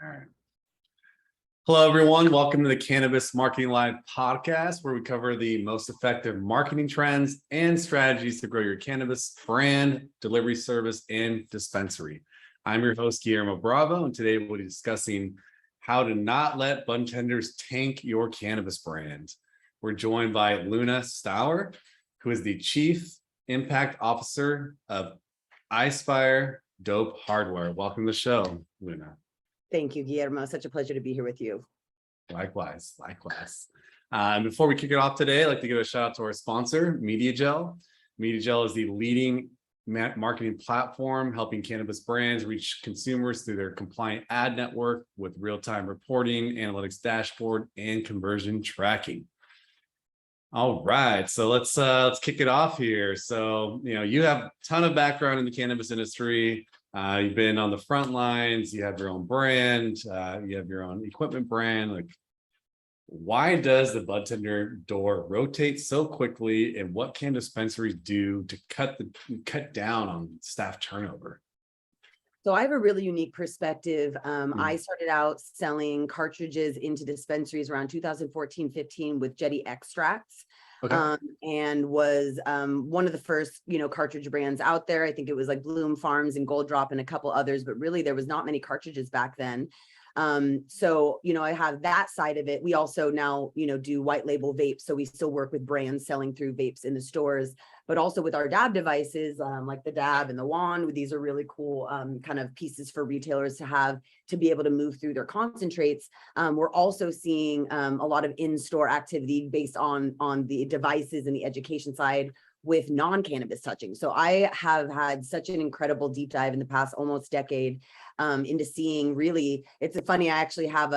All right. Hello, everyone. Welcome to the Cannabis Marketing Live podcast, where we cover the most effective marketing trends and strategies to grow your cannabis brand, delivery service, and dispensary. I'm your host, Guillermo Bravo, and today we'll be discussing how to not let Budtenders tank your cannabis brand. We're joined by Luna Stower, who is the Chief Impact Officer of iSpire Dope Hardware. Welcome to the show, Luna. Thank you, Guillermo. Such a pleasure to be here with you. Likewise. And before we kick it off today, I'd like to give a shout out to our sponsor, Mediajel. Mediajel is the leading marketing platform helping cannabis brands reach consumers through their compliant ad network with real-time reporting, analytics dashboard, and conversion tracking. All right, so let's kick it off here. So, you have a ton of background in the cannabis industry. You've been on the front lines, you have your own brand, you have your own equipment brand. Like, why does the Budtender door rotate so quickly, and what can dispensaries do to cut down on staff turnover? So I have a really unique perspective. I started out selling cartridges into dispensaries around 2014-15 with Jetty extracts. Okay. And was one of the first, cartridge brands out there. I think it was like Bloom Farms and Gold Drop and a couple others, but really there was not many cartridges back then. So, I have that side of it. We also now, do white label vapes. So we still work with brands selling through vapes in the stores, but also with our dab devices, like the dab and the wand. These are really cool kind of pieces for retailers to have to be able to move through their concentrates. We're also seeing a lot of in-store activity based on the devices and the education side with non-cannabis touching. So I have had such an incredible deep dive in the past almost decade into seeing really, it's funny, I actually have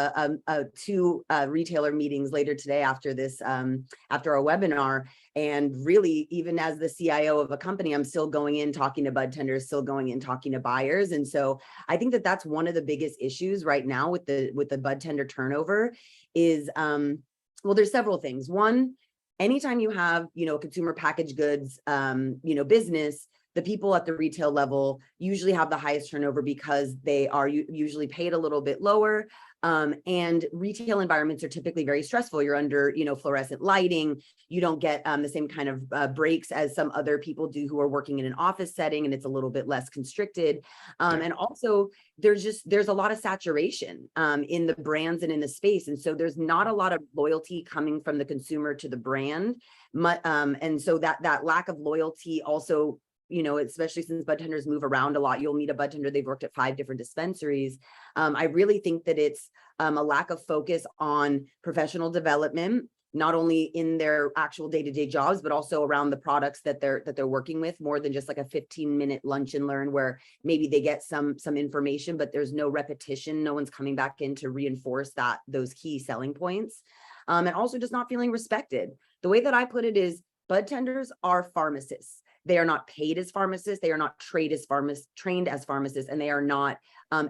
two retailer meetings later today after this, after our webinar. And really, even as the CIO of a company, I'm still going in talking to budtenders, still going in talking to buyers. And so I think that that's one of the biggest issues right now with the budtender turnover is, well, there's several things. One, anytime you have, consumer packaged goods, business, the people at the retail level usually have the highest turnover because they are usually paid a little bit lower. And retail environments are typically very stressful. You're under, fluorescent lighting. You don't get the same kind of breaks as some other people do who are working in an office setting, and it's a little bit less constricted. And also there's a lot of saturation in the brands and in the space. And so there's not a lot of loyalty coming from the consumer to the brand. And so that lack of loyalty also, especially since budtenders move around a lot, you'll meet a budtender, they've worked at 5 different dispensaries. I really think that it's a lack of focus on professional development, not only in their actual day-to-day jobs, but also around the products that they're working with, more than just like a 15-minute lunch and learn where maybe they get some information, but there's no repetition. No one's coming back in to reinforce those key selling points. And also just not feeling respected. The way that I put it is budtenders are pharmacists. They are not paid as pharmacists. They are not trained as pharmacists, and they are not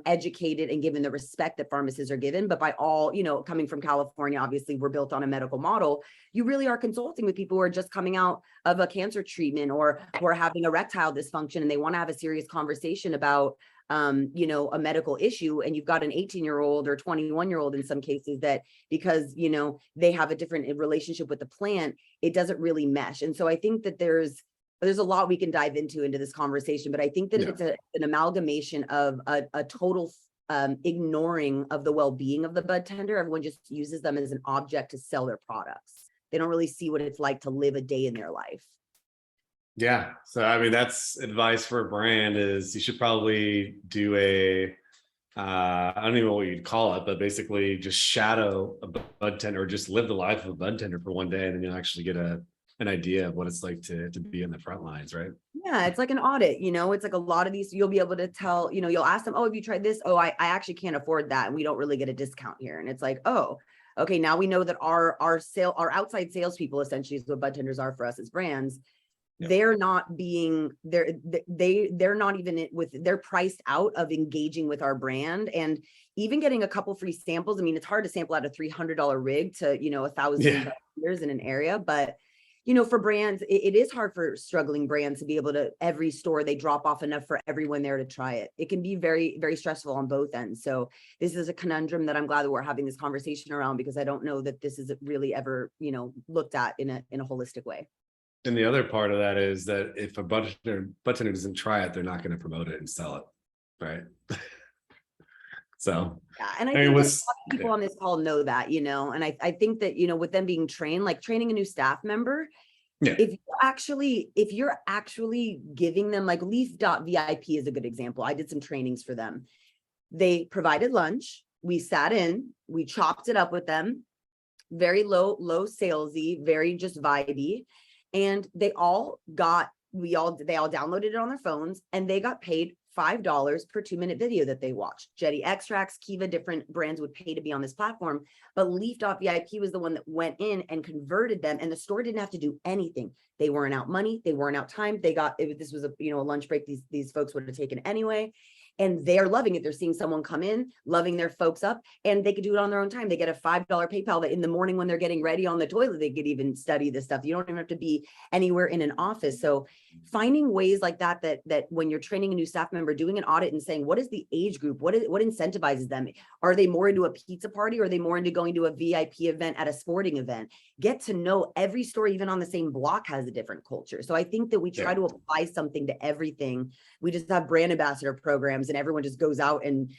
educated and given the respect that pharmacists are given. But by all, coming from California, obviously we're built on a medical model. You really are consulting with people who are just coming out of a cancer treatment or who are having erectile dysfunction, and they want to have a serious conversation about a medical issue. And you've got an 18-year-old or 21-year-old in some cases that because, they have a different relationship with the plant, it doesn't really mesh. And so I think that there's a lot we can dive into this conversation, but I think that it's an amalgamation of a total ignoring of the well-being of the budtender. Everyone just uses them as an object to sell their products. They don't really see what it's like to live a day in their life. Yeah. So, I mean, that's advice for a brand is you should probably do I don't even know what you'd call it, but basically just shadow a budtender or just live the life of a budtender for one day, and then you'll actually get an idea of what it's like to be in the front lines, right? Yeah, it's like an audit, it's like a lot of these, you'll be able to tell, you'll ask them, oh, have you tried this? Oh, I actually can't afford that. And we don't really get a discount here. And it's like, oh, okay, now we know that our outside salespeople essentially is what budtenders are for us as brands. Yep. They're not even they're priced out of engaging with our brand and even getting a couple free samples. I mean, it's hard to sample out a $300 rig to, $1,000 in an area, but for brands, it is hard for struggling brands to be able to, every store, they drop off enough for everyone there to try it. It can be very, very stressful on both ends. So this is a conundrum that I'm glad that we're having this conversation around, because I don't know that this is really ever, looked at in a holistic way. And the other part of that is that if a Budtender doesn't try it, they're not going to promote it and sell it, right? So yeah, and I think that a lot of people on this call know that, and I think that, with them being trained, like training a new staff member, if you're actually giving them, like Leaf.vip is a good example. I did some trainings for them. They provided lunch. We sat in, we chopped it up with them, very low salesy, very just vibey. And they all downloaded it on their phones, and they got paid $5 per 2-minute video that they watched. Jetty Extracts, Kiva, different brands would pay to be on this platform, but Leaf.vip was the one that went in and converted them, and the store didn't have to do anything. They weren't out money, they weren't out time. This was a lunch break these folks would have taken anyway. And they're loving it. They're seeing someone come in, loving their folks up, and they could do it on their own time. They get a $5 PayPal that in the morning when they're getting ready on the toilet, they could even study this stuff. You don't even have to be anywhere in an office. So finding ways like that when you're training a new staff member, doing an audit and saying, what is the age group? What incentivizes them? Are they more into a pizza party? Or are they more into going to a VIP event at a sporting event? Get to know every store, even on the same block, has a different culture. So I think that we try to apply something to everything. We just have brand ambassador programs, and everyone just goes out and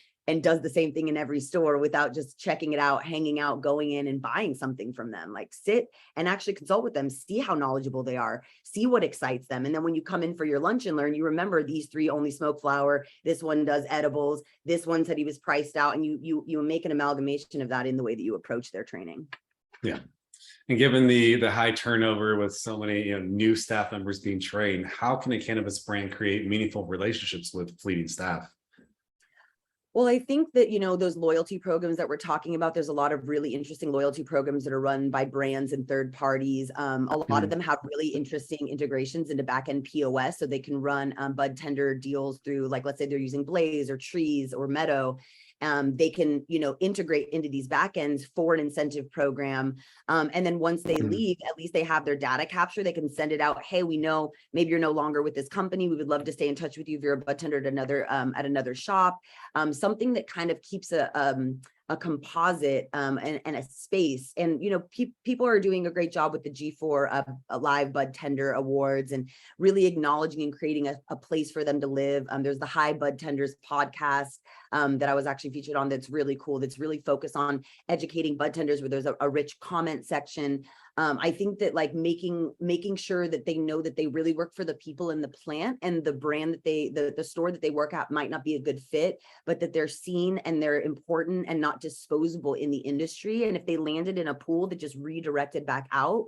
does the same thing in every store without just checking it out, hanging out, going in and buying something from them. Like sit and actually consult with them, see how knowledgeable they are, see what excites them. And then when you come in for your lunch and learn, you remember these 3 only smoke flower, this one does edibles, this one said he was priced out, and you make an amalgamation of that in the way that you approach their training. Yeah. And given the high turnover with so many new staff members being trained, how can a cannabis brand create meaningful relationships with fleeting staff? Well, I think that, those loyalty programs that we're talking about, there's a lot of really interesting loyalty programs that are run by brands and third parties. A lot of them have really interesting integrations into back-end POS, so they can run Budtender deals through, like, let's say they're using Blaze or Trees or Meadow. They can, integrate into these backends for an incentive program. And then once they leave, at least they have their data capture. They can send it out. Hey, we know maybe you're no longer with this company. We would love to stay in touch with you if you're a Budtender at another shop. Something that kind of keeps a composite and a space. And people are doing a great job with the G4 Live Budtender Awards, and really acknowledging and creating a place for them to live. There's the Hi Budtenders podcast that I was actually featured on, that's really cool, that's really focused on educating Budtenders, where there's a rich comment section. I think that, like, making sure that they know that they really work for the people in the plant, and the brand that the store that they work at might not be a good fit, but that they're seen and they're important and not disposable in the industry. And if they landed in a pool that just redirected back out,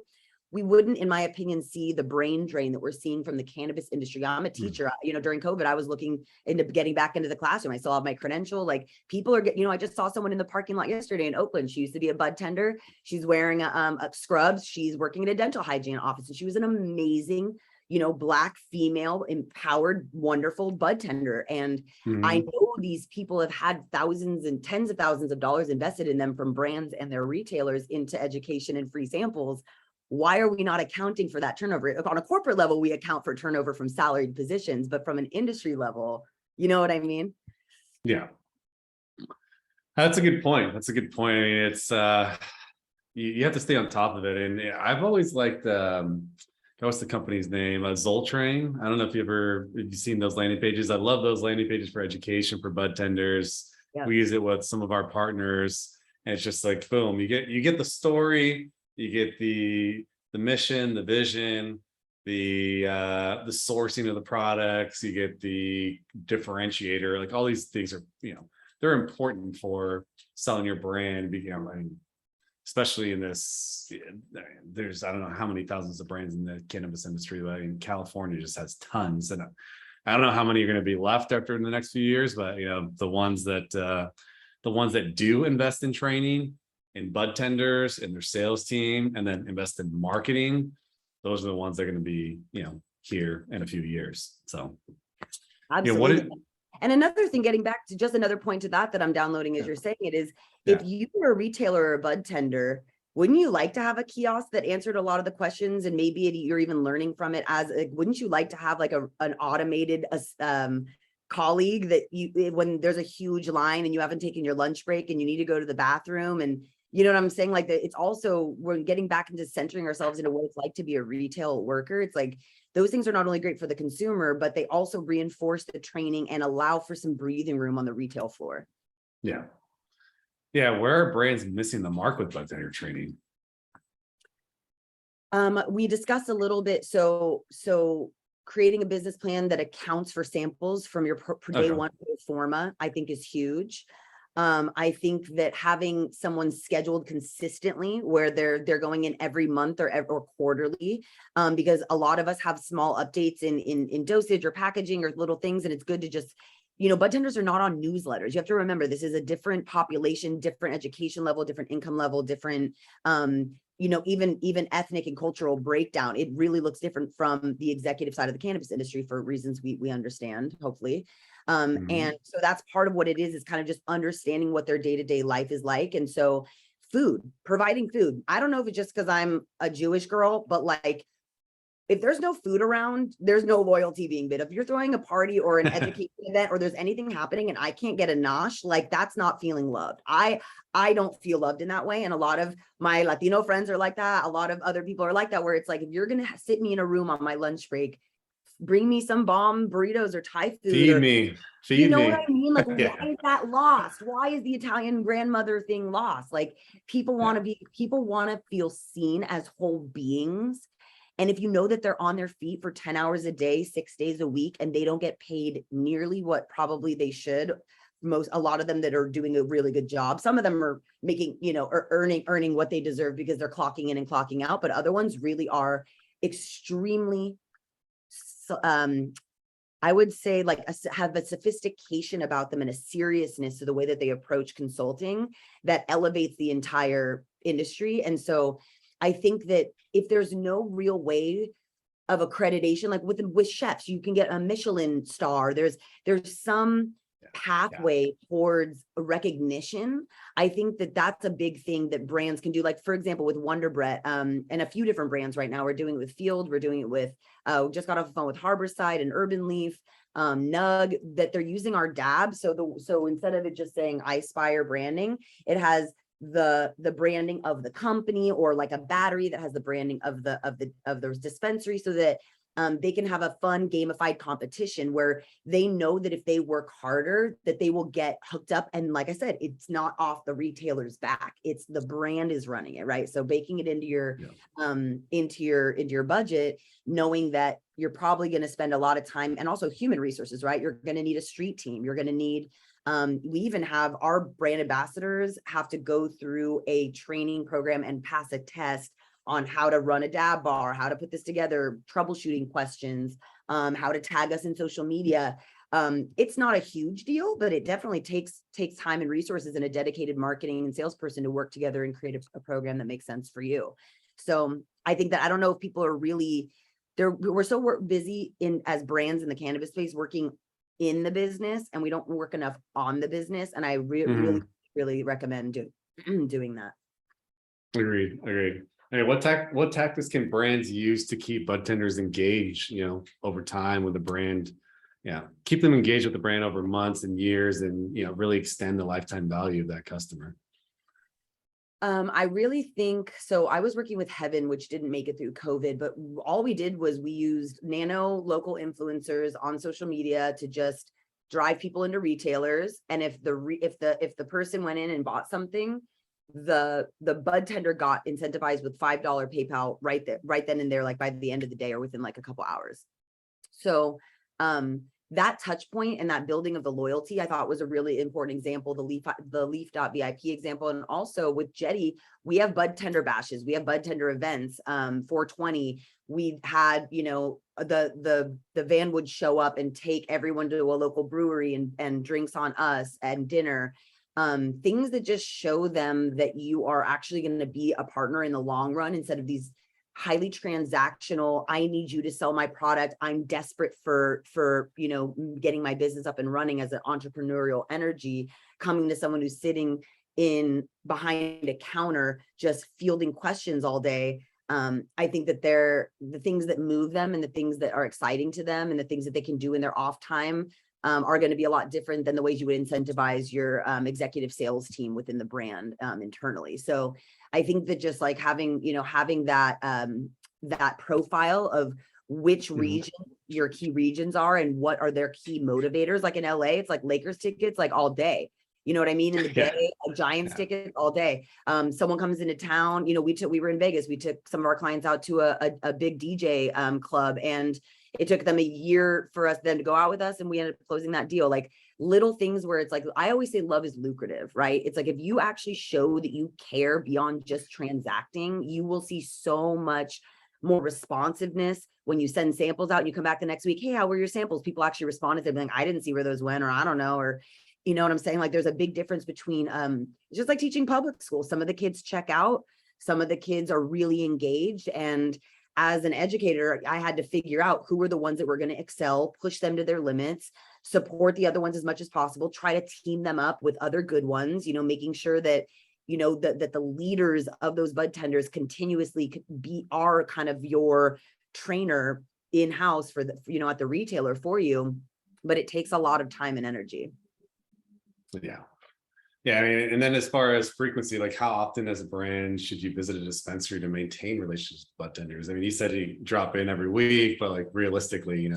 we wouldn't, in my opinion, see the brain drain that we're seeing from the cannabis industry. I'm a teacher, during COVID, I was looking into getting back into the classroom. I still have my credential. Like, people are getting, I just saw someone in the parking lot yesterday in Oakland. She used to be a Budtender. She's wearing a scrubs. She's working in a dental hygiene office, and she was an amazing, Black female, empowered, wonderful Budtender. And I know these people have had thousands and tens of thousands of dollars invested in them from brands and their retailers into education and free samples. Why are we not accounting for that turnover? On a corporate level, we account for turnover from salaried positions, but from an industry level, you know what I mean? Yeah. That's a good point. I mean, it's you have to stay on top of it. And I've always liked what's the company's name? Zoltrain. I don't know if you've seen those landing pages. I love those landing pages for education for Budtenders. Yeah. We use it with some of our partners, and it's just like, boom, you get the story. You get the mission, the vision, the sourcing of the products. You get the differentiator. Like, all these things are, they're important for selling your brand. Especially in this, there's, I don't know how many thousands of brands in the cannabis industry. But in California just has tons, and I don't know how many are going to be left after in the next few years. But the ones that do invest in training, in Budtenders, in their sales team, and then invest in marketing, those are the ones that are going to be, here in a few years. So, absolutely. And another thing, getting back to just another point to that I'm downloading as you're saying it, is if you were a retailer or a Budtender, wouldn't you like to have a kiosk that answered a lot of the questions, and maybe you're even learning from it as like, wouldn't you like to have like an automated colleague that you, when there's a huge line and you haven't taken your lunch break and you need to go to the bathroom, and you know what I'm saying? Like that, it's also, we're getting back into centering ourselves into what it's like to be a retail worker. It's like, those things are not only great for the consumer, but they also reinforce the training and allow for some breathing room on the retail floor. Yeah. Yeah. Where are brands missing the mark with Budtender training? We discussed a little bit. So creating a business plan that accounts for samples from your per day one pro forma, I think is huge. I think that having someone scheduled consistently where they're going in every month or quarterly, because a lot of us have small updates in dosage or packaging or little things, and it's good to just, you know, budtenders are not on newsletters. You have to remember, this is a different population, different education level, different income level, different, you know, even ethnic and cultural breakdown. It really looks different from the executive side of the cannabis industry for reasons we understand, hopefully. And so that's part of what it is kind of just understanding what their day-to-day life is like. And so providing food. I don't know if it's just because I'm a Jewish girl, but like, if there's no food around, there's no loyalty being bid. If you're throwing a party or an education event, or there's anything happening and I can't get a nosh, like that's not feeling loved. I don't feel loved in that way. And a lot of my Latino friends are like that. A lot of other people are like that, where it's like, if you're going to sit me in a room on my lunch break, bring me some bomb burritos or Thai food. Feed me. You know what I mean? Like, yeah. Why is that lost? Why is the Italian grandmother thing lost? Like, people want to feel seen as whole beings. And if you know that they're on their feet for 10 hours a day, 6 days a week, and they don't get paid nearly what probably they should, a lot of them that are doing a really good job, some of them are making, you know, or earning what they deserve because they're clocking in and clocking out, but other ones really are extremely, I would say, like have a sophistication about them and a seriousness to the way that they approach consulting that elevates the entire industry. And so I think that if there's no real way of accreditation, like with chefs, you can get a Michelin star. There's some pathway towards recognition. I think that that's a big thing that brands can do. Like, for example, with Wonder Bread, and a few different brands right now, we're doing it with Field, we're doing it with, just got off the phone with Harborside and Urban Leaf, Nug, that they're using our DAB. So instead of it just saying I Spire branding, it has the branding of the company, or like a battery that has the branding of the dispensary, so that they can have a fun gamified competition where they know that if they work harder, that they will get hooked up. And like I said, it's not off the retailer's back. It's the brand is running it, right? So baking it into your budget, knowing that you're probably going to spend a lot of time, and also human resources, right? You're going to need a street team. You're going to need, we even have our brand ambassadors have to go through a training program and pass a test on how to run a dab bar, how to put this together, troubleshooting questions, how to tag us in social media. It's not a huge deal, but it definitely takes time and resources and a dedicated marketing and salesperson to work together and create a program that makes sense for you. So I think that, I don't know if people are really there. We're so busy as brands in the cannabis space working in the business, and we don't work enough on the business. And I really recommend doing that. Agreed. Hey, what tactics can brands use to keep budtenders engaged, you know, over time with the brand? Yeah, keep them engaged with the brand over months and years, and, you know, really extend the lifetime value of that customer. I really think so. I was working with Heaven, which didn't make it through COVID, but all we did was we used nano local influencers on social media to just drive people into retailers. And if the person went in and bought something, the Budtender got incentivized with $5 PayPal right then and there, like by the end of the day or within like a couple hours. So that touch point and that building of the loyalty, I thought was a really important example, the leaf.vip example. And also with Jetty, we have Budtender bashes, we have Budtender events, 420. We had, you know, the van would show up and take everyone to a local brewery and drinks on us and dinner. Things that just show them that you are actually going to be a partner in the long run, instead of these highly transactional, I need you to sell my product, I'm desperate for you know, getting my business up and running as an entrepreneurial energy, coming to someone who's sitting in behind a counter, just fielding questions all day. I think that they're the things that move them and the things that are exciting to them and the things that they can do in their off time are going to be a lot different than the ways you would incentivize your executive sales team within the brand internally. So I think that just like having, having that that profile of which region your key regions are and what are their key motivators. Like in LA, it's like Lakers tickets like all day. You know what I mean? In the Bay, a Giants ticket all day. Someone comes into town, we were in Vegas. We took some of our clients out to a big DJ club, and it took them a year for us then to go out with us, and we ended up closing that deal. Like little things where it's like, I always say love is lucrative, right? It's like if you actually show that you care beyond just transacting, you will see so much more responsiveness when you send samples out and you come back the next week. Hey, how were your samples? People actually responded. They're like, I didn't see where those went, or I don't know, or you know what I'm saying? Like there's a big difference between it's just like teaching public school. Some of the kids check out, some of the kids are really engaged. And as an educator, I had to figure out who were the ones that were going to excel, push them to their limits, support the other ones as much as possible, try to team them up with other good ones, making sure that that the leaders of those Budtenders continuously are kind of your trainer in-house for the, at the retailer for you. But it takes a lot of time and energy. Yeah. I mean, and then as far as frequency, like how often as a brand should you visit a dispensary to maintain relationships with budtenders? I mean, you said you drop in every week, but like realistically,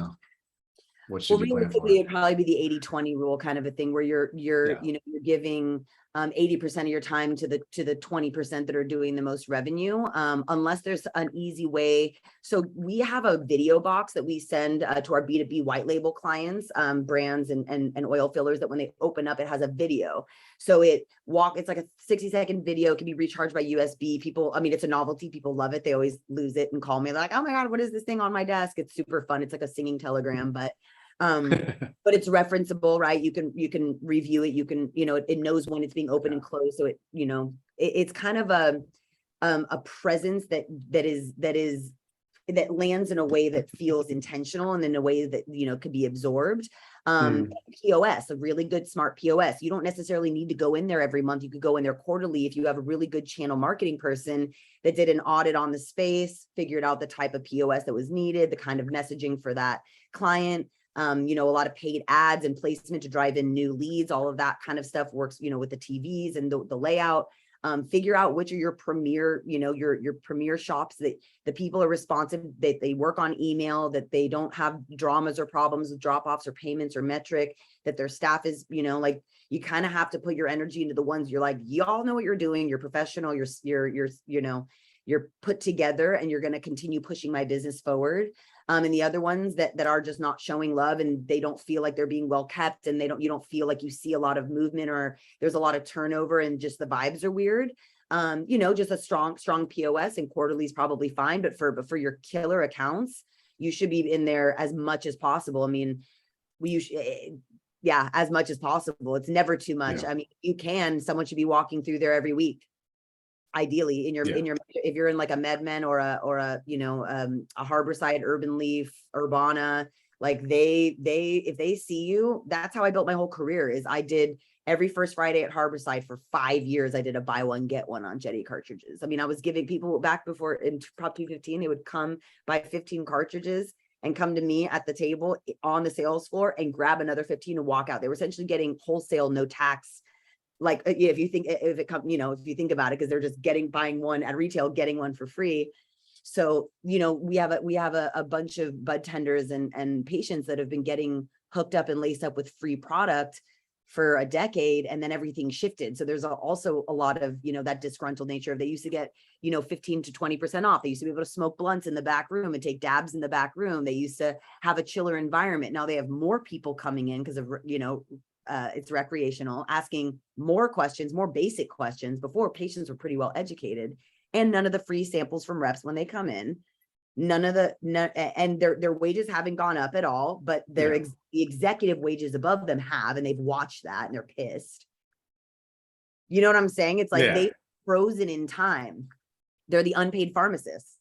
what should you plan for? It'd probably be the 80-20 rule kind of a thing where you're giving 80% of your time to the 20% that are doing the most revenue, unless there's an easy way. So we have a video box that we send to our B2B white label clients, brands and oil fillers, that when they open up, it has a video. So it's like a 60-second video, can be recharged by USB. People, I mean, it's a novelty. People love it. They always lose it and call me like, oh my God, what is this thing on my desk? It's super fun. It's like a singing telegram, but it's referenceable, right? You can review it. You can, it knows when it's being opened and closed. So it's kind of a presence that lands in a way that feels intentional and in a way that, could be absorbed. POS, a really good smart POS. You don't necessarily need to go in there every month. You could go in there quarterly if you have a really good channel marketing person that did an audit on the space, figured out the type of POS that was needed, the kind of messaging for that client. A lot of paid ads and placement to drive in new leads, all of that kind of stuff works, with the TVs and the layout. Figure out which are your premier, your premier shops that the people are responsive, that they work on email, that they don't have dramas or problems with drop-offs or payments or metric, that their staff is, like you kind of have to put your energy into the ones you're like, y'all know what you're doing, you're professional, you're put together, and you're going to continue pushing my business forward. And the other ones that are just not showing love, and they don't feel like they're being well kept, and you don't feel like you see a lot of movement, or there's a lot of turnover and just the vibes are weird. Just a strong POS and quarterly is probably fine, but for your killer accounts, you should be in there as much as possible. I mean, as much as possible. It's never too much. I mean, someone should be walking through there every week. Ideally if you're in like a MedMen or a Harborside, Urban Leaf, Urbana, like if they see you, that's how I built my whole career. Is I did every first Friday at Harborside for 5 years. I did a buy one, get one on Jetty cartridges. I mean, I was giving people back before in Prop 215, they would come buy 15 cartridges and come to me at the table on the sales floor and grab another 15 and walk out. They were essentially getting wholesale, no tax. Like if you think about it, because they're just buying one at retail, getting one for free. So, we have a bunch of Budtenders and patients that have been getting hooked up and laced up with free product for a decade, and then everything shifted. So there's also a lot of, that disgruntled nature of, they used to get, 15 to 20% off. They used to be able to smoke blunts in the back room and take dabs in the back room. They used to have a chiller environment. Now they have more people coming in because of, it's recreational, asking more questions, more basic questions. Before, patients were pretty well educated, and none of the free samples from reps when they come in, and their wages haven't gone up at all, but the executive wages above them have, and they've watched that and they're pissed. You know what I'm saying? It's like they've frozen in time. They're the unpaid pharmacists.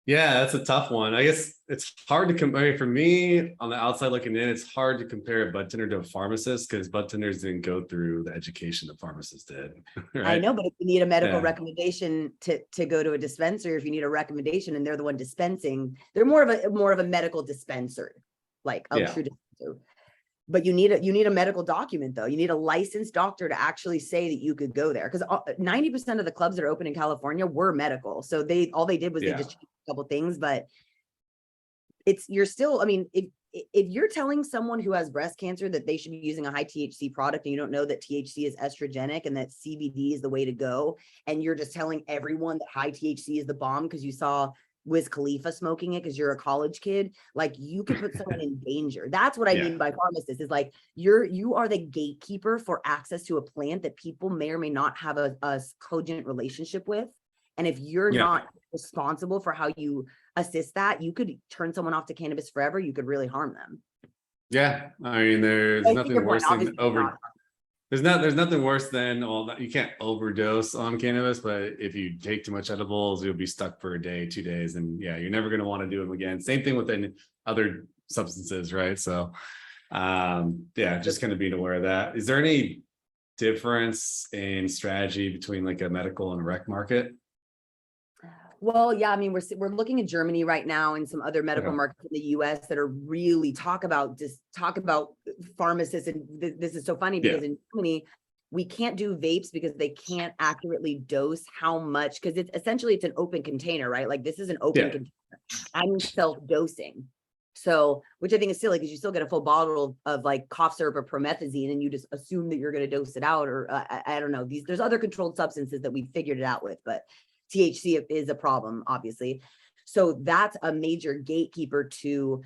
Yeah, that's a tough one. I guess it's hard to compare for me on the outside looking in. It's hard to compare a Budtender to a pharmacist because Budtenders didn't go through the education that pharmacists did, I right? know, but if you need a medical Yeah, recommendation to go to a dispensary, if you need a recommendation and they're the one dispensing, they're more of a medical dispenser, like a yeah, true dispenser. But you need a medical document though. You need a licensed doctor to actually say that you could go there. Because 90% of the clubs that are open in California were medical. So all they did was they yeah, just changed a couple things, but you're still, I mean, if you're telling someone who has breast cancer that they should be using a high THC product and you don't know that THC is estrogenic and that CBD is the way to go, and you're just telling everyone that high THC is the bomb because you saw Wiz Khalifa smoking it because you're a college kid, like you could put someone in danger. That's what I yeah, mean by pharmacist is like you are the gatekeeper for access to a plant that people may or may not have a cogent relationship with. And if you're yeah, not responsible for how you assist that, you could turn someone off to cannabis forever. You could really harm them. yeah. I mean, there's I see your nothing point. worse than Obviously, not. there's nothing worse than, well, you can't overdose on cannabis, but if you take too much edibles, you'll be stuck for a day, 2 days, and yeah, you're never going to want to do them again. Same thing with any other substances, right? So, yeah, just kind of being aware of that. Is there any difference in strategy between like a medical and a rec market? Well, yeah, I mean, we're looking at Germany right now and some other medical Okay. markets in the US that are really talk about pharmacists. And this is so funny Yeah, because in Germany, we can't do vapes because they can't accurately dose how much, because it's an open container, right? Like this is an open yeah, container. I'm self-dosing. So, which I think is silly because you still get a full bottle of like cough syrup or promethazine and you just assume that you're going to dose it out. Or I don't know, there's other controlled substances that we figured it out with, but THC is a problem, obviously. So that's a major gatekeeper to,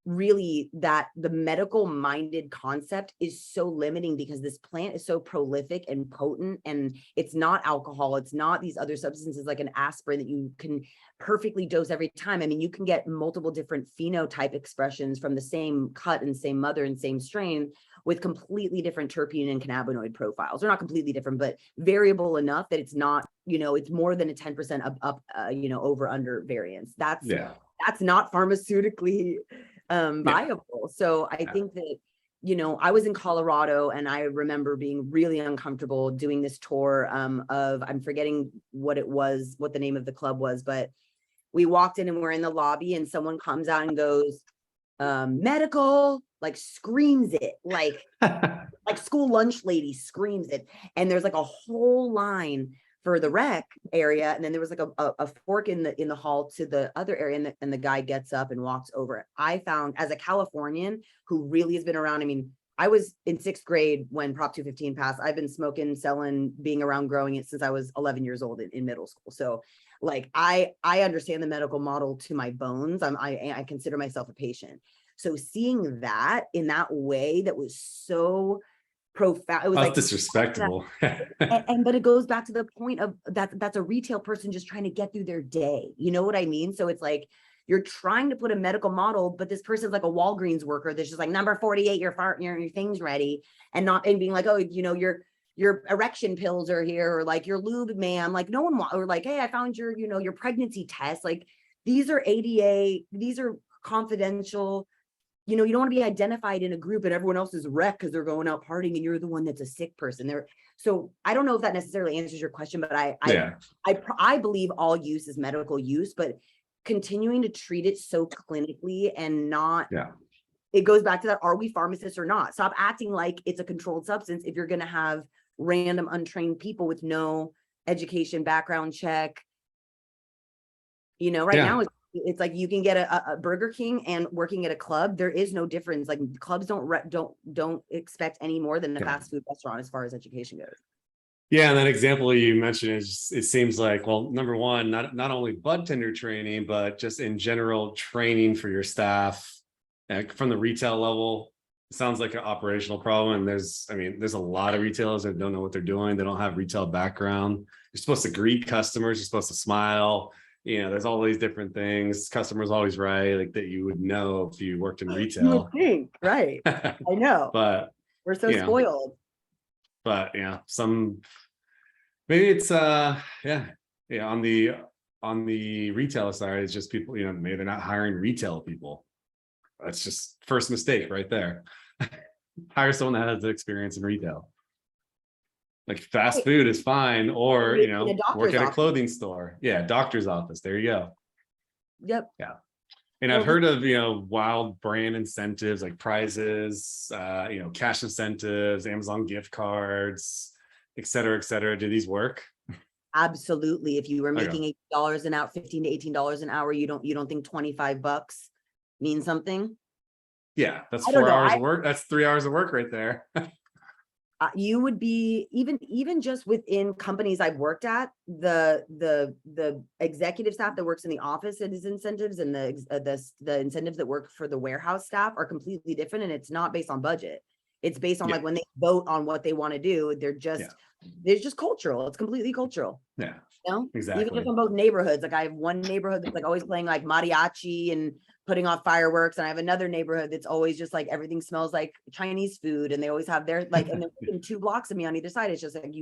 really that the medical minded concept is so limiting because this plant is so prolific and potent, and it's not alcohol. It's not these other substances like an aspirin that you can perfectly dose every time. I mean, you can get multiple different phenotype expressions from the same cut and same mother and same strain with completely different terpene and cannabinoid profiles. They're not completely different, but variable enough that it's not, it's more than a 10% up, over under variance. That's yeah, not pharmaceutically yeah, viable. So I yeah. think that, I was in Colorado and I remember being really uncomfortable doing this tour of, I'm forgetting what the name of the club was, but we walked in and we're in the lobby and someone comes out and goes, medical, like screams it, like school lunch lady screams it. And there's like a whole line for the rec area. And then there was like a fork in the hall to the other area. And the guy gets up and walks over it. I found, as a Californian who really has been around, I mean, I was in 6th grade when Prop 215 passed. I've been smoking, selling, being around, growing it since I was 11 years old in middle school. So like, I understand the medical model to my bones. I consider myself a patient. So seeing that in that way, that was so profound. It was That's like, disrespectful. but it goes back to the point of that's a retail person just trying to get through their day. You know what I mean? So it's like, you're trying to put a medical model, but this person's like a Walgreens worker that's just like, number 48, your thing's ready, and being like, oh, your erection pills are here, or like your lube, ma'am. Like no one or like, hey, I found your pregnancy test. Like these are ADA, these are confidential. You don't want to be identified in a group and everyone else is wrecked because they're going out partying and you're the one that's a sick person. So I don't know if that necessarily answers your question, but Yeah, I believe all use is medical use, but continuing to treat it so clinically and not, yeah, it goes back to that, are we pharmacists or not? Stop acting like it's a controlled substance if you're going to have random untrained people with no education, background check. Right yeah, now it's like you can get a Burger King and working at a club. There is no difference. Like clubs don't expect any more than a yeah. fast food restaurant as far as education goes. Yeah, and that example you mentioned is, it seems like, well, number one, not only Budtender training, but just in general training for your staff from the retail level. It sounds like an operational problem. And there's a lot of retailers that don't know what they're doing. They don't have retail background. You're supposed to greet customers. You're supposed to smile. There's all these different things. Customers always right, like that you would know if you worked in You would retail. think, right? I know. But We're so you know, spoiled. maybe it's yeah, on the on the retail side, it's just people, maybe they're not hiring retail people. That's just first mistake right there. Hire someone that has the experience in retail. Like fast food is fine, or In a doctor's work at a office. clothing store. Yeah, doctor's office. There you go. Yep. Yeah. And I've heard of, wild brand incentives like prizes, cash incentives, Amazon gift cards, et cetera, et cetera. Do these work? Absolutely. If you were Okay. making $8 an hour, $15 to $18 an hour, you don't think $25 means something? Yeah, that's I don't 4 know. hours of work. That's 3 hours of work right there. You would be even just within companies I've worked at, the executive staff that works in the office and his incentives, and the incentives that work for the warehouse staff are completely different, and it's not based on budget. It's based on Yeah. like when they vote on what they want to do, they're just cultural. It's completely cultural. Yeah, Even exactly. if I'm both neighborhoods, like I have one neighborhood that's like always playing like mariachi and putting off fireworks, and I have another neighborhood that's always just like everything smells like Chinese food, and they always have their like, and they're within 2 blocks of me on either side. It's just like,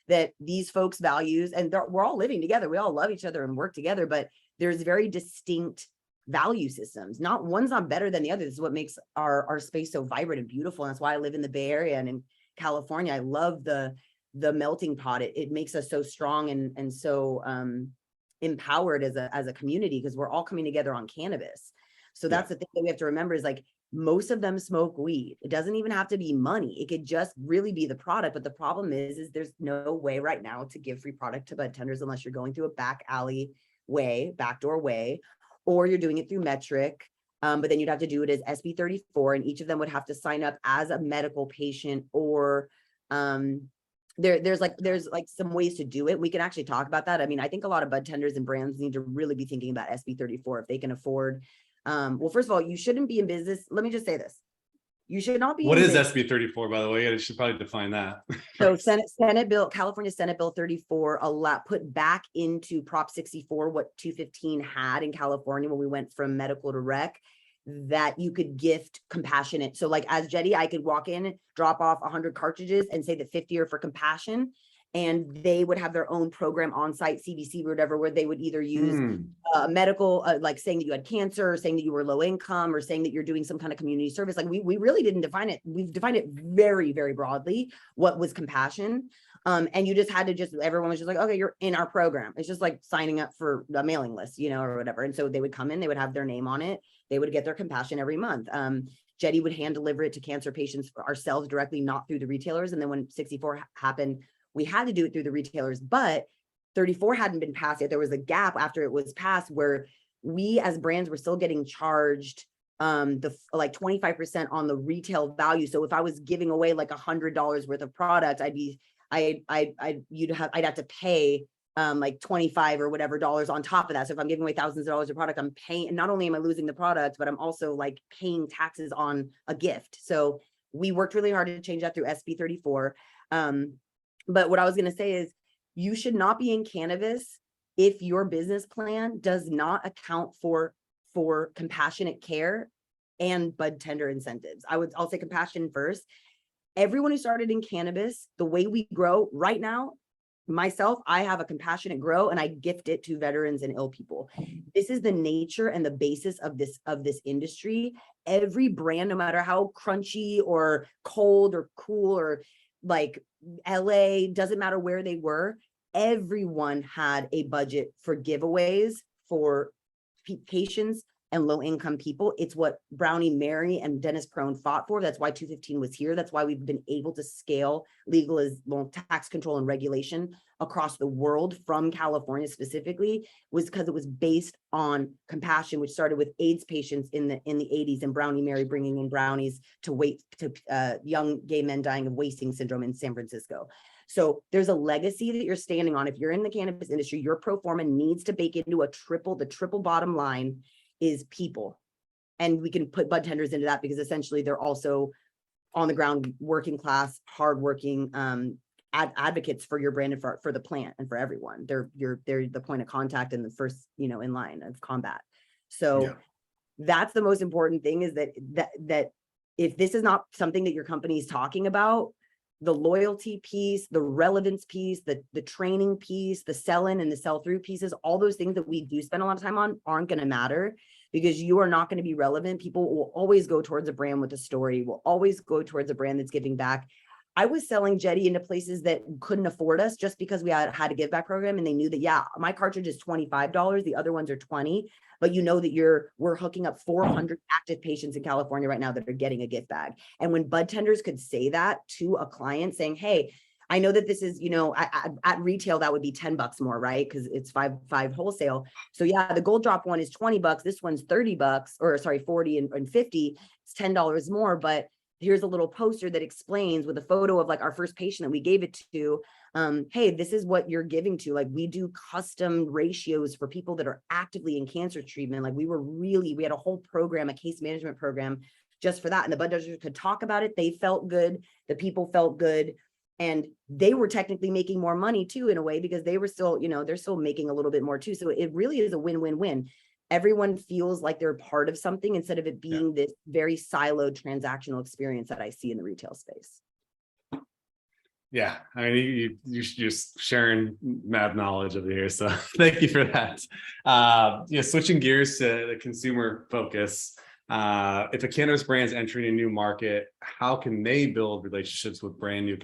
that these folks' values, and we're all living together. We all love each other and work together, but there's very distinct value systems. Not one's not better than the other. This is what makes our space so vibrant and beautiful. And that's why I live in the Bay Area and in California. I love the melting pot. It makes us so strong and so empowered as a community, because we're all coming together on cannabis. So that's the thing that we have to remember, is like most of them smoke weed. It doesn't even have to be money. It could just really be the product. But the problem is there's no way right now to give free product to budtenders unless you're going through a backdoor way, or you're doing it through metric. But then you'd have to do it as SB 34, and each of them would have to sign up as a medical patient, or there's some ways to do it. We can actually talk about that. I mean, I think a lot of budtenders and brands need to really be thinking about SB 34 if they can afford. Well, first of all, you shouldn't be in business. Let me just say this. You should not be. What is SB 34, by the way? I should probably define that. So California Senate Bill 34 put back into Prop 64 what 215 had in California when we went from medical to rec, that you could gift compassionate. So like as Jetty, I could walk in, drop off 100 cartridges and say that 50 are for compassion. And they would have their own program on site, CBC or whatever, where they would either use medical, like saying that you had cancer, or saying that you were low income, or saying that you're doing some kind of community service. Like we really didn't define it. We've defined it very, very broadly, what was compassion. And you just had to everyone was just like, okay, you're in our program. It's just like signing up for a mailing list, or whatever. And so they would come in, they would have their name on it. They would get their compassion every month. Jetty would hand deliver it to cancer patients ourselves directly, not through the retailers. And then when 64 happened, we had to do it through the retailers, but 34 hadn't been passed yet. There was a gap after it was passed where we as brands were still getting charged like 25% on the retail value. So if I was giving away like $100 worth of product, I'd have to pay like 25 or whatever dollars on top of that. So if I'm giving away thousands of dollars of product, I'm paying, and not only am I losing the product, but I'm also like paying taxes on a gift. So we worked really hard to change that through SB 34. But what I was going to say is you should not be in cannabis if your business plan does not account for compassionate care and budtender incentives. I'll say compassion first. Everyone who started in cannabis, the way we grow right now, myself, I have a compassionate grow and I gift it to veterans and ill people. This is the nature and the basis of this industry. Every brand, no matter how crunchy or cold or cool or like LA, doesn't matter where they were, everyone had a budget for giveaways for patients and low income people. It's what Brownie Mary and Dennis Crone fought for. That's why 215 was here. That's why we've been able to scale tax control and regulation across the world from California specifically, was because it was based on compassion, which started with AIDS patients in the 80s, and Brownie Mary bringing in brownies to young gay men dying of wasting syndrome in San Francisco. So there's a legacy that you're standing on. If you're in the cannabis industry, your pro forma needs to bake into the triple bottom line is people. And we can put budtenders into that because essentially they're also on the ground, working class, hardworking advocates for your brand and for the plant and for everyone. They're the point of contact and the first, in line of combat. So that's the most important thing, is that if this is not something that your company is talking about, the loyalty piece, the relevance piece, the training piece, the sell-in and the sell-through pieces, all those things that we do spend a lot of time on aren't going to matter, because you are not going to be relevant. People will always go towards a brand with a story, will always go towards a brand that's giving back. I was selling Jetty into places that couldn't afford us just because we had a give back program, and they knew that, yeah, my cartridge is $25, the other ones are 20, but you know that we're hooking up 400 active patients in California right now that are getting a gift bag. And when Budtenders could say that to a client saying, hey, I know that this is, you know, at retail, that would be $10 more, right? Because it's five wholesale. So yeah, the gold drop one is $20. This one's $30, or sorry, 40 and 50. It's $10 more, but here's a little poster that explains with a photo of like our first patient that we gave it to, hey, this is what you're giving to. Like, we do custom ratios for people that are actively in cancer treatment. Like, we had a whole program, a case management program just for that. And the Budtenders could talk about it. They felt good. The people felt good. And they were technically making more money too, in a way, because they were still, you know, they're still making a little bit more too. So it really is a win-win-win. Everyone feels like they're part of something instead of it being this very siloed transactional experience that I see in the retail space. Yeah, I mean, you're just sharing mad knowledge over here, so thank you for that. Switching gears to the consumer focus. If a cannabis brand's entering a new market, how can they build relationships with brand new,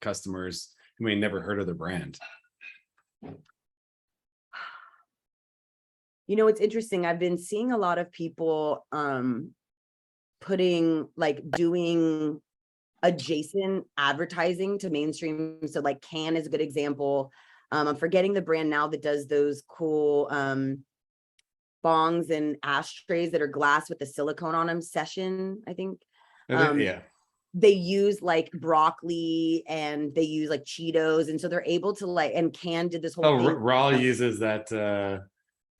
customers who may never heard of the brand? You know, it's interesting. I've been seeing a lot of people doing adjacent advertising to mainstream. So like Can is a good example. I'm forgetting the brand now that does those cool bongs and ashtrays that are glass with the silicone on them. Session, I think. Yeah. They use like broccoli and they use like Cheetos. And so they're able to and Can did this whole thing. Raw uses that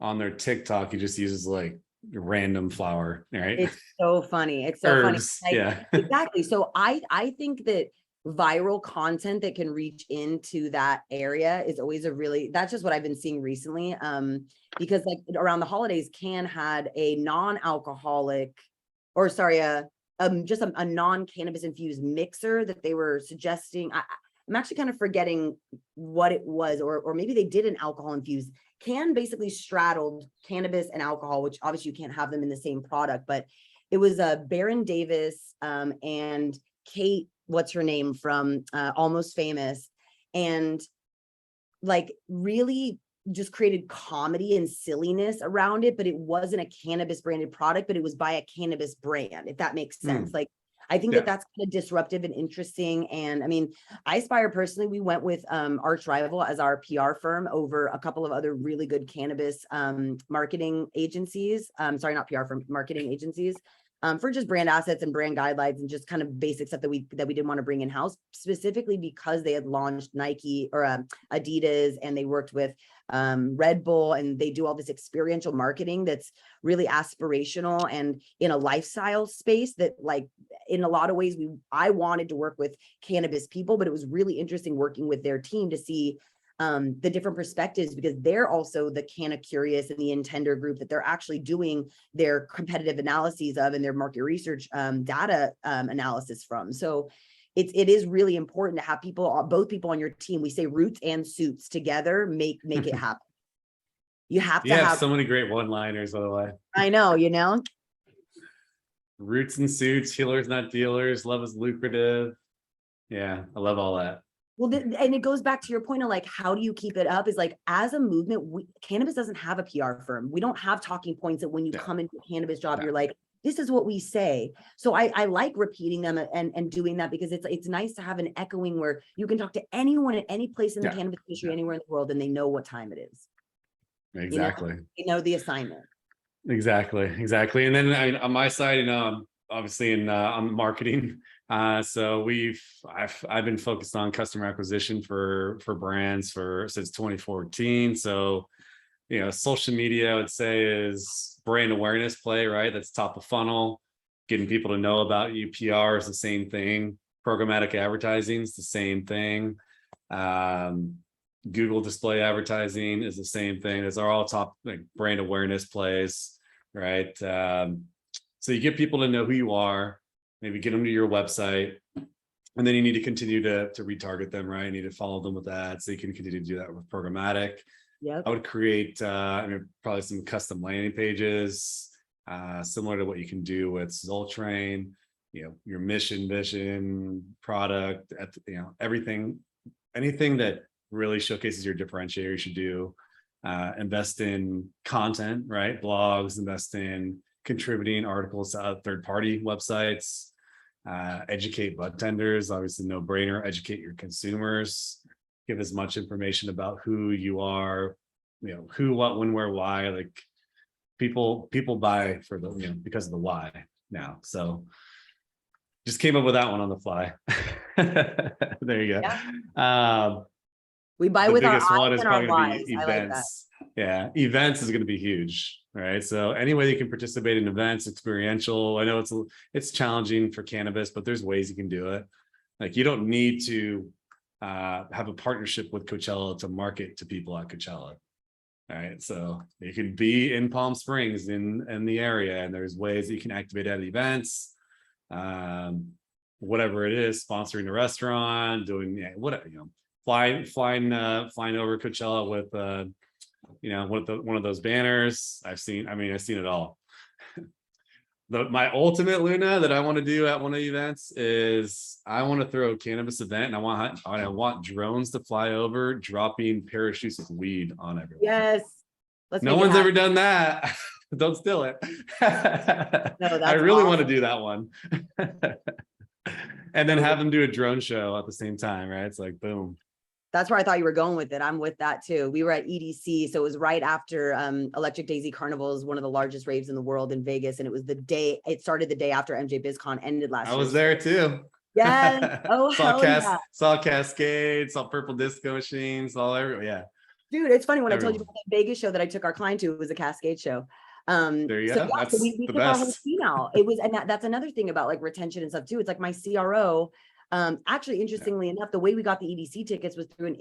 on their TikTok. He just uses like random flour, right? It's so funny. It's so Herbs, funny. yeah. Exactly. So I think that viral content that can reach into that area is always that's just what I've been seeing recently. Because like around the holidays, Can had a non-alcoholic, or sorry, just a non-cannabis infused mixer that they were suggesting. I'm actually kind of forgetting what it was, or maybe they did an alcohol infused. Can basically straddled cannabis and alcohol, which obviously you can't have them in the same product, but it was Baron Davis and Kate, what's her name from Almost Famous, and like really just created comedy and silliness around it, but it wasn't a cannabis branded product, but it was by a cannabis brand, if that makes sense. Like, I think that that's kind of disruptive and interesting. And I mean, iSpire personally, we went with Arch Rival as our PR firm over a couple of other really good cannabis marketing agencies. Sorry, not PR firm, marketing agencies. For just brand assets and brand guidelines and just kind of basic stuff that we didn't want to bring in-house, specifically because they had launched Nike or Adidas, and they worked with Red Bull, and they do all this experiential marketing that's really aspirational and in a lifestyle space that, like, in a lot of ways I wanted to work with cannabis people, but it was really interesting working with their team to see the different perspectives, because they're also the Canna Curious and the Intender group that they're actually doing their competitive analyses of and their market research data analysis from. So it is really important to have both people on your team. We say roots and suits together make it happen. You have to have so many great one-liners, by the way. I know, Roots and suits, healers not dealers, love is lucrative. Yeah, I love all that. Well, and it goes back to your point of like, how do you keep it up? Is like, as a movement, cannabis doesn't have a PR firm. We don't have talking points that when you come into a cannabis job, you're like, this is what we say. So I like repeating them and doing that, because it's nice to have an echoing where you can talk to anyone at any place in the cannabis industry, anywhere in the world, and they know what time it is. Exactly. They know the assignment. Exactly. And then on my side, I'm obviously in on marketing. So I've been focused on customer acquisition for brands since 2014. So, social media, I would say, is brand awareness play, right? That's top of funnel. Getting people to know about you. PR is the same thing. Programmatic advertising is the same thing. Google display advertising is the same thing. Those are all top brand awareness plays, right? So you get people to know who you are, maybe get them to your website, And then you need to continue to retarget them, right? You need to follow them with ads. So you can continue to do that with programmatic. Yep. I would create probably some custom landing pages, similar to what you can do with Zoltrain, your mission, vision, product, everything, anything that really showcases your differentiator you should do. Invest in content, right? Blogs, invest in contributing articles to third-party websites. Educate Budtenders, obviously no brainer. Educate your consumers, give as much information about who you are, who, what, when, where, why. Like people buy for the, because of the why now. So just came up with that one on the fly. There you go. Yeah. We buy the with our biggest one eyes is and our probably gonna lives. be I like that. events. Yeah, events is going to be huge, right? So any way you can participate in events, experiential. I know it's challenging for cannabis, but there's ways you can do it. Like you don't need to have a partnership with Coachella to market to people at Coachella. All right, so you could be in Palm Springs in the area, and there's ways that you can activate at events, whatever it is, sponsoring a restaurant, doing whatever, flying over Coachella with one of those banners. I've seen it all. My ultimate Luna that I want to do at one of the events is I want to throw a cannabis event, and I want drones to fly over, dropping parachutes with weed on everyone. Yes. No one's ever done that. Don't steal it. No, I really awesome. want to do that one. And then have them do a drone show at the same time, right? It's like, boom. That's where I thought you were going with it. I'm with that too. We were at EDC. So it was right after Electric Daisy Carnival is one of the largest raves in the world in Vegas. And it started the day after MJ BizCon ended last year. I was there too. Yes. Oh, yeah. Saw Cascade, saw Purple Disco Machines, saw everywhere. Yeah. Dude, it's funny when I told you about that Vegas show that I took our client to, it was a Cascade show. There you go. That's we the took best. Our whole team out. It was, and that's another thing about like retention and stuff too. It's like my CRO. Actually, interestingly enough, the way we got the EDC tickets was through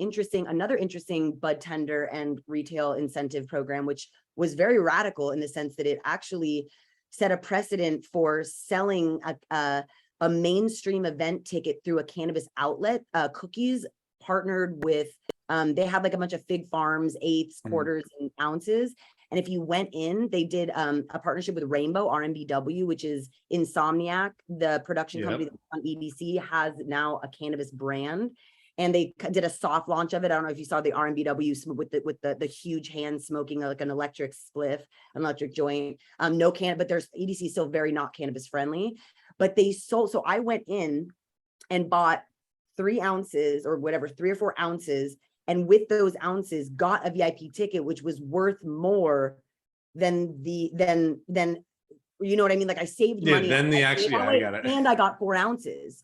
another interesting Budtender and retail incentive program, which was very radical in the sense that it actually set a precedent for selling a mainstream event ticket through a cannabis outlet. Cookies partnered with, they had like a bunch of fig farms, eighths, quarters, and ounces. And if you went in, they did a partnership with Rainbow RMBW, which is Insomniac, the production company that's on EDC, has now a cannabis brand. And they did a soft launch of it. I don't know if you saw the RMBW with the huge hand smoking like an electric spliff, an electric joint. No can, but there's EDC still very not cannabis friendly. But they sold. So I went in and bought 3 ounces or whatever, 3 or 4 ounces. And with those ounces, got a VIP ticket, which was worth more than you know what I mean? Like I saved money. Then I got it. And I got 4 ounces.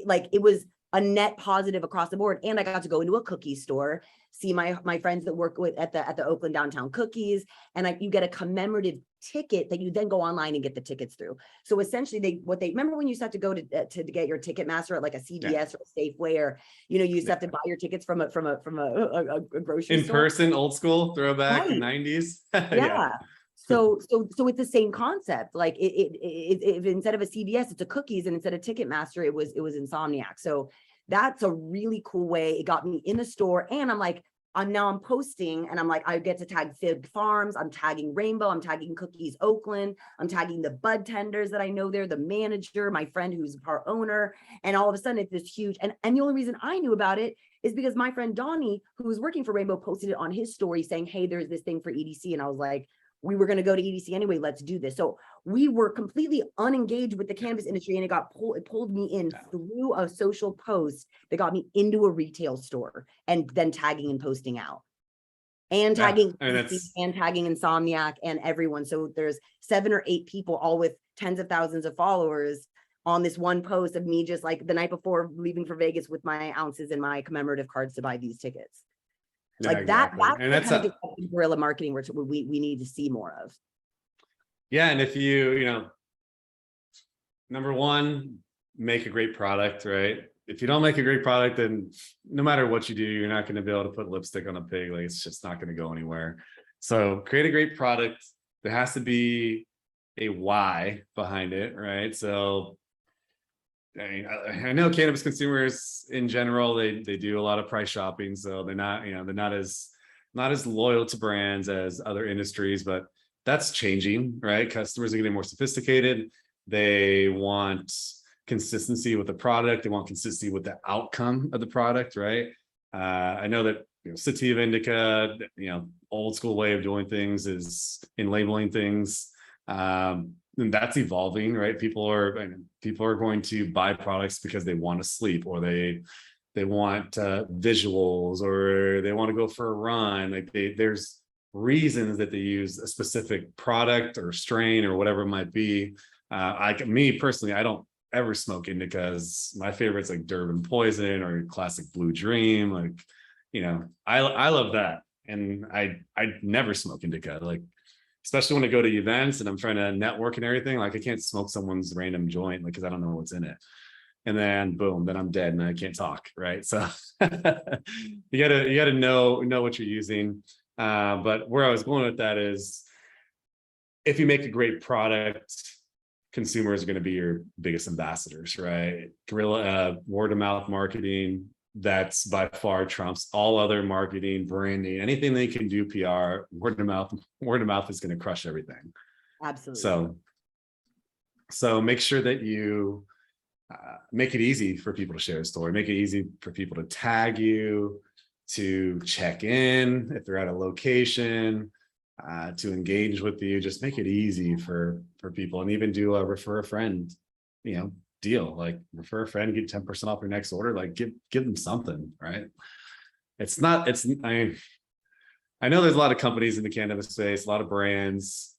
Like it was a net positive across the board. And I got to go into a cookie store, see my friends that work with at the Oakland downtown cookies. And you get a commemorative ticket that you then go online and get the tickets through. So essentially remember when you used to have to go to get your ticket master at like a CVS or a Safeway, or you used to have to buy your tickets from a grocery store. In person, old school, throwback, 90s. Yeah. So it's the same concept. Like it instead of a CVS, it's a cookies, and instead of Ticketmaster, it was Insomniac. So that's a really cool way. It got me in the store, and I'm like, I'm posting, and I'm like, I get to tag Fig Farms, I'm tagging Rainbow, I'm tagging Cookies Oakland, I'm tagging the Budtenders that I know there, the manager, my friend who's a part owner, and all of a sudden it's this huge. And the only reason I knew about it is because my friend Donnie, who was working for Rainbow, posted it on his story saying, hey, there's this thing for EDC, and I was like, we were going to go to EDC anyway. Let's do this. So we were completely unengaged with the cannabis industry, and it pulled me in through a social post that got me into a retail store, and then tagging and posting out, and tagging and tagging Insomniac and everyone. So there's 7 or 8 people, all with tens of thousands of followers, on this one post of me just like the night before leaving for Vegas with my ounces and my commemorative cards to buy these tickets. Like exactly. That's the kind of guerrilla marketing we need to see more of. Yeah, and if you number one, make a great product, right? If you don't make a great product, then no matter what you do, you're not going to be able to put lipstick on a pig. Like it's just not going to go anywhere. So create a great product. There has to be a why behind it, right? So I know cannabis consumers in general, they do a lot of price shopping, so they're not, they're not as loyal to brands as other industries, but that's changing, right? Customers are getting more sophisticated. They want consistency with the product. They want consistency with the outcome of the product, right? I know that sativa indica, old school way of doing things is in labeling things. And that's evolving, right? People are going to buy products because they want to sleep, or they want visuals, or they want to go for a run. Like there's reasons that they use a specific product or strain or whatever it might be. Me personally, I don't ever smoke indicas. My favorites like Durban Poison or Classic Blue Dream. Like, I love that, and I never smoke indica. Like, especially when I go to events and I'm trying to network and everything, like I can't smoke someone's random joint, like, because I don't know what's in it. And then boom, then I'm dead and I can't talk, right? So you gotta know what you're using. But where I was going with that is, if you make a great product, consumers are going to be your biggest ambassadors, right? Guerrilla word of mouth marketing, that's by far trumps all other marketing, branding, anything they can do. PR, word of mouth is going to crush everything. Absolutely. So make sure that you make it easy for people to share a story, make it easy for people to tag you, to check in if they're at a location, to engage with you. Just make it easy for people, and even do a refer a friend, deal. Like, refer a friend, get 10% off your next order. Like, give them something, right? I know there's a lot of companies in the cannabis space, a lot of brands,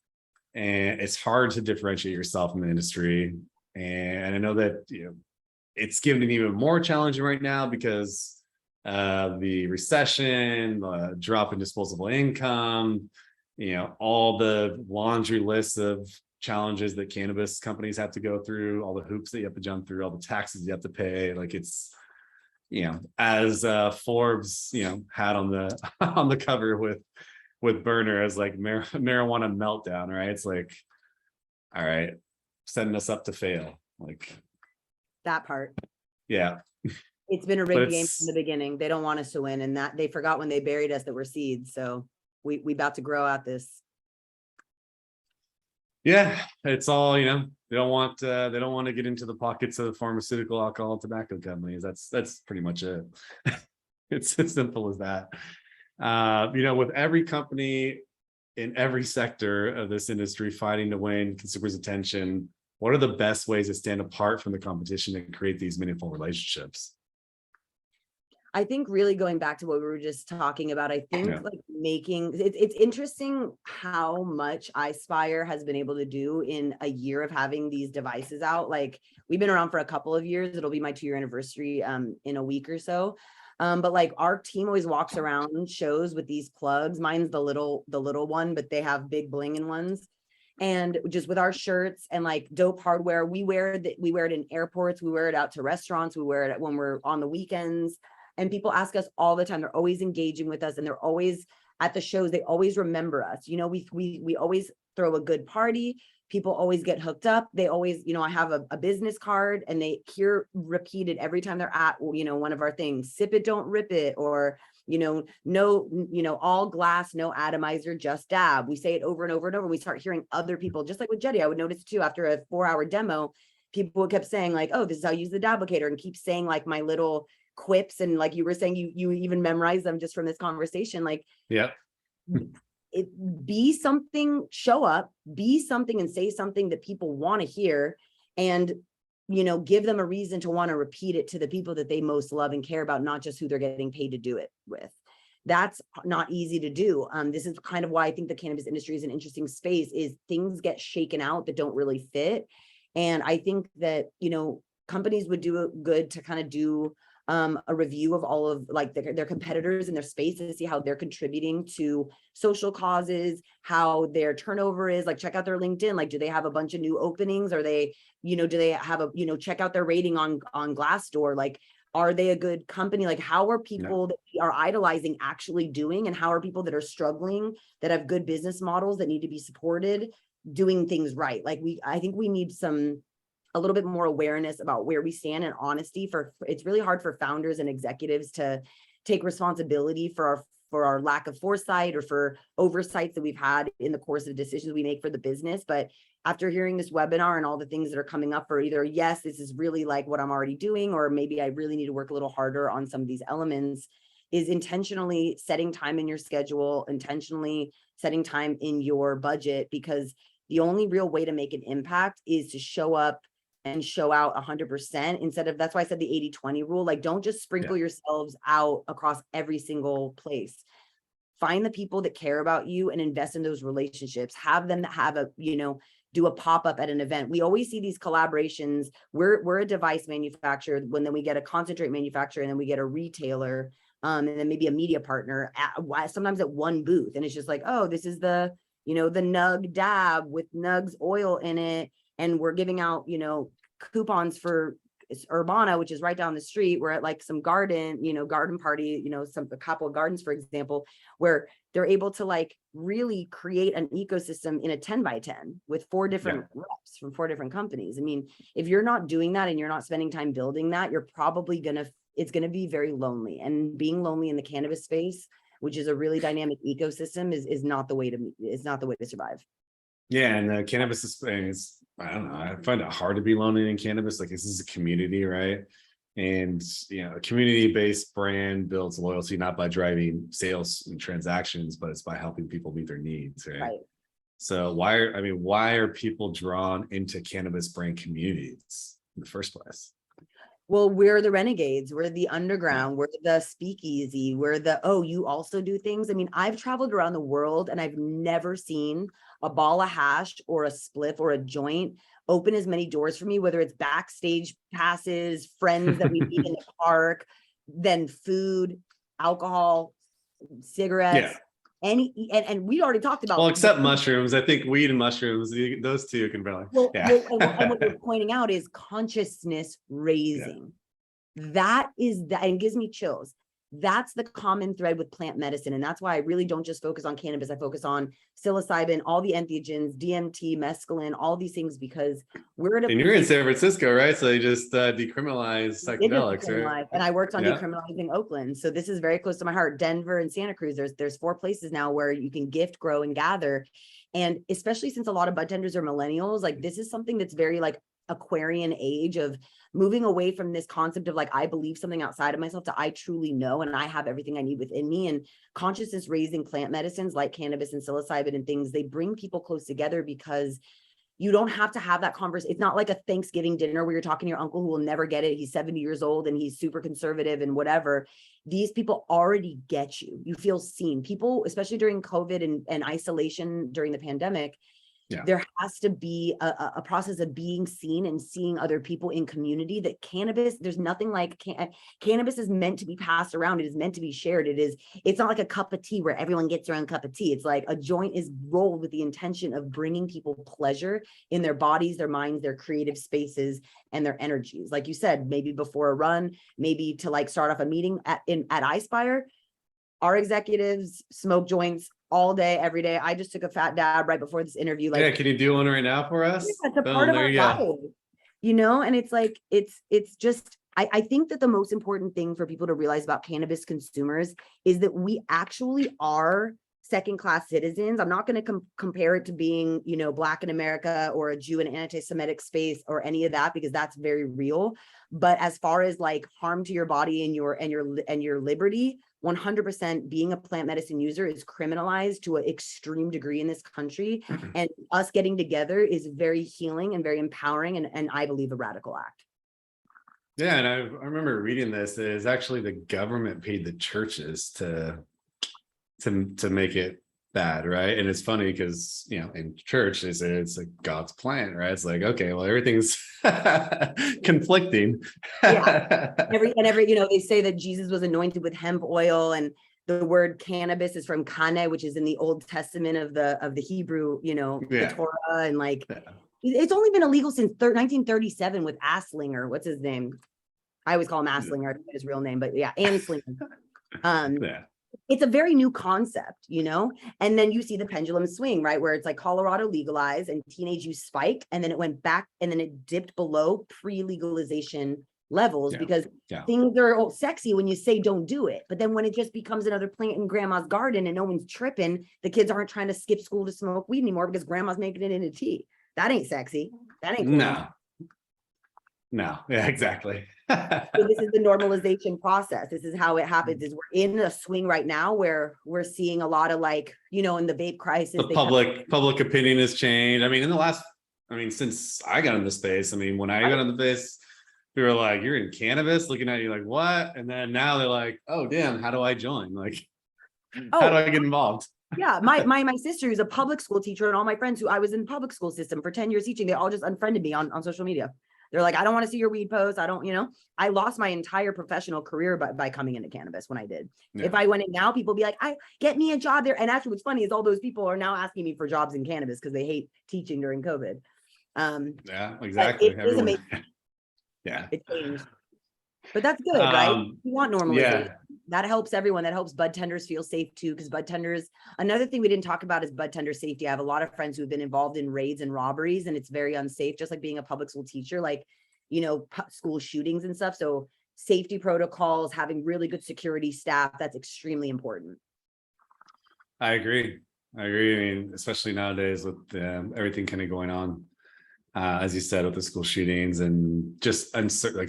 and it's hard to differentiate yourself in the industry. And I know that it's given an even more challenging right now because the recession, the drop in disposable income, all the laundry lists of challenges that cannabis companies have to go through, all the hoops that you have to jump through, all the taxes you have to pay. Like, it's, as Forbes, had on the on the cover with Burner as like marijuana meltdown, right? It's like, all right, setting us up to fail. Like, that part. Yeah. It's been a rigged game from the beginning. They don't want us to win, and that they forgot when they buried us that we're seeds. So we about to grow out this. Yeah, it's all, they don't want to get into the pockets of pharmaceutical, alcohol, tobacco companies. That's pretty much it. It's as simple as that. With every company in every sector of this industry fighting to win consumers' attention, what are the best ways to stand apart from the competition and create these meaningful relationships? I think really going back to what we were just talking about, I think like making it's interesting how much iSpire has been able to do in a year of having these devices out. Like, we've been around for a couple of years. It'll be my 2-year anniversary in a week or so. But like, our team always walks around shows with these plugs. Mine's the little one, but they have big blinging ones. And just with our shirts and like dope hardware, we wear it in airports, we wear it out to restaurants, we wear it when we're on the weekends. And people ask us all the time. They're always engaging with us, and they're always at the shows. They always remember us. We always throw a good party. People always get hooked up. They always, I have a business card, and they hear repeated every time they're at, one of our things: sip it, don't rip it, or, no, all glass, no atomizer, just dab. We say it over and over and over. We start hearing other people, just like with Jetty. I would notice too, after a 4-hour demo, people kept saying like, oh, this is how you use the dablicator, and keep saying like my little quips, and like you were saying, you even memorize them just from this conversation. Like, be something, show up, be something, and say something that people want to hear, and give them a reason to want to repeat it to the people that they most love and care about, not just who they're getting paid to do it with. That's not easy to do. This is kind of why I think the cannabis industry is an interesting space, is things get shaken out that don't really fit. And I think that companies would do good to kind of do a review of all of like their competitors in their space to see how they're contributing to social causes, how their turnover is. Like, check out their LinkedIn. Like, do they have a bunch of new openings? Are they, do they have a, check out their rating on Glassdoor. Like, are they a good company? Like, how are people that we are idolizing actually doing? And how are people that are struggling, that have good business models that need to be supported, doing things right? Like, I think we need some a little bit more awareness about where we stand and honesty. It's really hard for founders and executives to take responsibility for our lack of foresight or for oversights that we've had in the course of decisions we make for the business. But after hearing this webinar and all the things that are coming up for either, yes, this is really like what I'm already doing, or maybe I really need to work a little harder on some of these elements, is intentionally setting time in your schedule, intentionally setting time in your budget, because the only real way to make an impact is to show up and show out 100% instead of, that's why I said the 80-20 rule. Like, don't just sprinkle yourselves out across every single place. Find the people that care about you and invest in those relationships. Have them that have a, do a pop-up at an event. We always see these collaborations. We're a device manufacturer, when then we get a concentrate manufacturer, and then we get a retailer, and then maybe a media partner sometimes at one booth. And it's just like, oh, this is the, the Nug dab with Nugs oil in it. And we're giving out, coupons for Urbana, which is right down the street. We're at like some garden party, a couple of gardens, for example, where they're able to like really create an ecosystem in a 10x10 with 4 different reps from 4 different companies. I mean, if you're not doing that and you're not spending time building that, you're probably it's going to be very lonely. And being lonely in the cannabis space, which is a really dynamic ecosystem, is not the way to survive. Yeah, and cannabis is, I don't know, I find it hard to be lonely in cannabis. Like, this is a community, right? And a community-based brand builds loyalty not by driving sales and transactions, but it's by helping people meet their needs, right? So why are people drawn into cannabis brand communities in the first place? Well, we're the renegades, we're the underground, we're the speakeasy, we're the, oh, you also do things. I mean, I've traveled around the world and I've never seen a ball of hash or a spliff or a joint open as many doors for me, whether it's backstage passes, friends that we meet in the park, then food, alcohol, cigarettes. And we already talked about, well, except mushrooms. I think weed and mushrooms, those two can probably. And what you're pointing out is consciousness raising. That and gives me chills. That's the common thread with plant medicine. And that's why I really don't just focus on cannabis. I focus on psilocybin, all the entheogens, DMT, mescaline, all these things, because we're at a. And you're in San Francisco, right? So they just decriminalized psychedelics, right? And I worked on decriminalizing Oakland. So this is very close to my heart. Denver and Santa Cruz, there's 4 places now where you can gift, grow, and gather. And especially since a lot of budtenders are millennials, like, this is something that's very like Aquarian age of moving away from this concept of like, I believe something outside of myself to I truly know, and I have everything I need within me. And consciousness raising plant medicines like cannabis and psilocybin and things, they bring people close together, because you don't have to have that conversation. It's not like a Thanksgiving dinner where you're talking to your uncle who will never get it. He's 70 years old and he's super conservative and whatever. These people already get you. You feel seen. People, especially during COVID and isolation during the pandemic, there has to be a process of being seen and seeing other people in community. That cannabis, there's nothing like cannabis is meant to be passed around. It is meant to be shared. It's not like a cup of tea where everyone gets their own cup of tea. It's like a joint is rolled with the intention of bringing people pleasure in their bodies, their minds, their creative spaces, and their energies. Like you said, maybe before a run, maybe to like start off a meeting at iSpire. Our executives smoke joints all day, every day. I just took a fat dab right before this interview. Like, can you do one right now for us? It's a part of our life, and it's like, it's just, I think that the most important thing for people to realize about cannabis consumers is that we actually are second-class citizens. I'm not going to compare it to being, Black in America or a Jew in an anti-Semitic space or any of that, because that's very real. But as far as like harm to your body and your liberty, 100% being a plant medicine user is criminalized to an extreme degree in this country. And us getting together is very healing and very empowering, and I believe a radical act. Yeah, and I remember reading this. Is actually the government paid the churches to make it bad, right? And it's funny because in church they say it's like God's plan, right? It's like, okay, well, everything's conflicting. Every they say that Jesus was anointed with hemp oil, and the word cannabis is from Caneh, which is in the Old Testament of the Hebrew, the Torah, and like it's only been illegal since 1937 with Asslinger. What's his name? I always call him Asslinger. I don't know his real name, but Anslinger. it's a very new concept, and then you see the pendulum swing, right? Where it's like Colorado legalized and teenage use spike, and then it went back and then it dipped below pre-legalization levels because things are all sexy when you say don't do it. But then when it just becomes another plant in grandma's garden and no one's tripping, the kids aren't trying to skip school to smoke weed anymore because grandma's making it into tea. That ain't sexy. That ain't cool. No. Yeah, exactly. So this is the normalization process. This is how it happens. Is we're in a swing right now where we're seeing a lot of in the vape crisis. The public opinion has changed. I mean, since I got in the space, when I got in the space, we were like, you're in cannabis, looking at you like, what? And then now they're like, oh, damn, how do I join? How do I get involved? Yeah, my sister, who's a public school teacher, and all my friends who I was in the public school system for 10 years teaching, they all just unfriended me on social media. They're like, I don't want to see your weed posts. I don't, I lost my entire professional career by coming into cannabis when I did. Yeah. If I went in now, people be like, get me a job there. And actually what's funny is all those people are now asking me for jobs in cannabis because they hate teaching during COVID. Yeah, exactly. It is amazing. Yeah. It changed. But that's good, right? You want normalization. Yeah. That helps everyone. That helps Budtenders feel safe too, because Budtenders, another thing we didn't talk about is Budtender safety. I have a lot of friends who have been involved in raids and robberies, and it's very unsafe, just like being a public school teacher, school shootings and stuff. So safety protocols, having really good security staff, that's extremely important. I agree. Especially nowadays with everything kind of going on. As you said, with the school shootings and just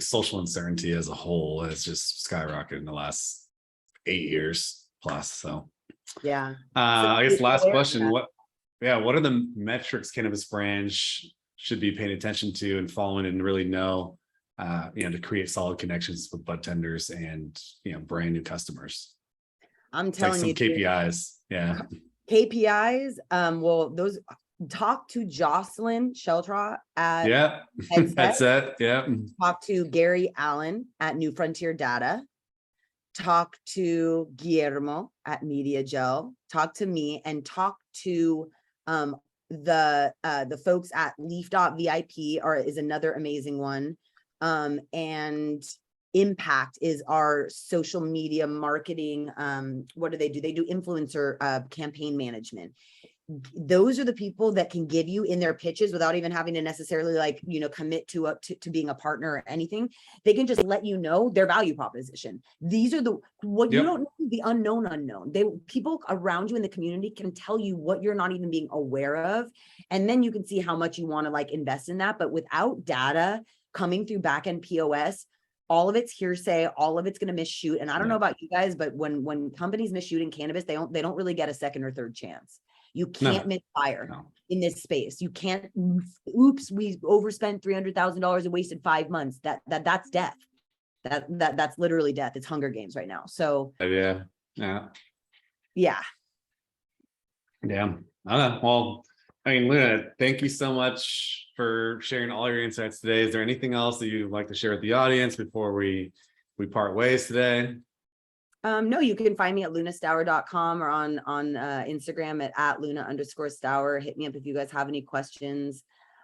social uncertainty as a whole has just skyrocketed in the last 8 years plus. So yeah. I guess last question. What are the metrics cannabis brands should be paying attention to and following and really know, to create solid connections with Budtenders and brand new customers? I'm telling you, KPIs. Yeah. KPIs. Well, those. Talk to Jocelyn Sheltra at Headset. Yeah. Talk to Gary Allen at New Frontier Data. Talk to Guillermo at Mediajel. Talk to me and talk to the folks at Leaf.vip is another amazing one. And Impact is our social media marketing. What do? They do influencer campaign management. Those are the people that can give you in their pitches without even having to necessarily commit to being a partner or anything. They can just let you know their value proposition. These are you don't know, the unknown. People around you in the community can tell you what you're not even being aware of. And then you can see how much you want to invest in that. But without data coming through back-end POS, all of it's hearsay, all of it's going to misshoot. And I don't know about you guys, but when companies misshoot in cannabis, they don't really get a second or third chance. You can't misfire in this space. You can't. Oops, we overspent $300,000 and wasted 5 months. That's death. That's literally death. It's Hunger Games right now. So yeah. I don't know. Well, Luna, thank you so much for sharing all your insights today. Is there anything else that you'd like to share with the audience before we part ways today? No, you can find me at lunastower.com or on Instagram at @Luna_Stower. Hit me up if you guys have any questions.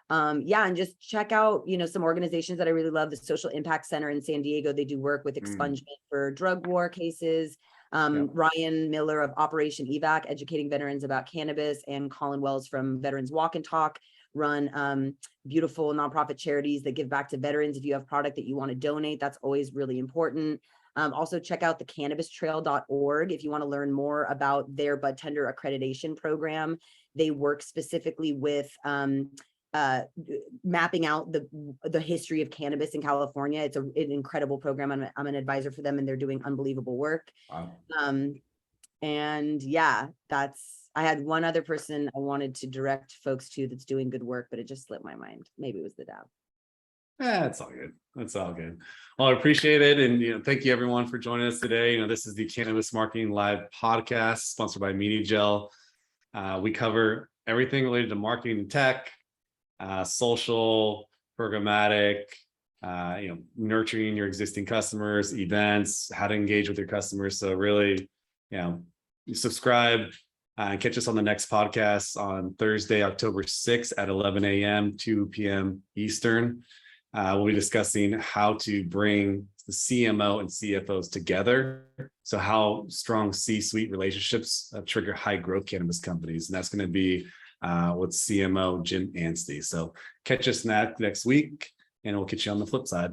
And just check out, some organizations that I really love. The Social Impact Center in San Diego. They do work with expungement for drug war cases. Ryan Miller of Operation EVAC, educating veterans about cannabis, and Colin Wells from Veterans Walk and Talk run beautiful nonprofit charities that give back to veterans. If you have product that you want to donate, that's always really important. Also check out the cannabistrail.org if you want to learn more about their Budtender accreditation program. They work specifically with mapping out the history of cannabis in California. It's an incredible program. I'm an advisor for them, and they're doing unbelievable work. Wow. I had one other person I wanted to direct folks to that's doing good work, but it just slipped my mind. Maybe it was the dab. It's all good. That's all good. Well, I appreciate it. And, thank you everyone for joining us today. This is the Cannabis Marketing Live podcast sponsored by Mediajel. We cover everything related to marketing and tech, social, programmatic, nurturing your existing customers, events, how to engage with your customers. So really, subscribe and catch us on the next podcast on Thursday, October 6th at 11 a.m., 2 p.m. Eastern. We'll be discussing how to bring the CMO and CFOs together. So how strong C-suite relationships trigger high growth cannabis companies. And that's going to be with CMO Jim Anstey. So catch us next week, and we'll catch you on the flip side.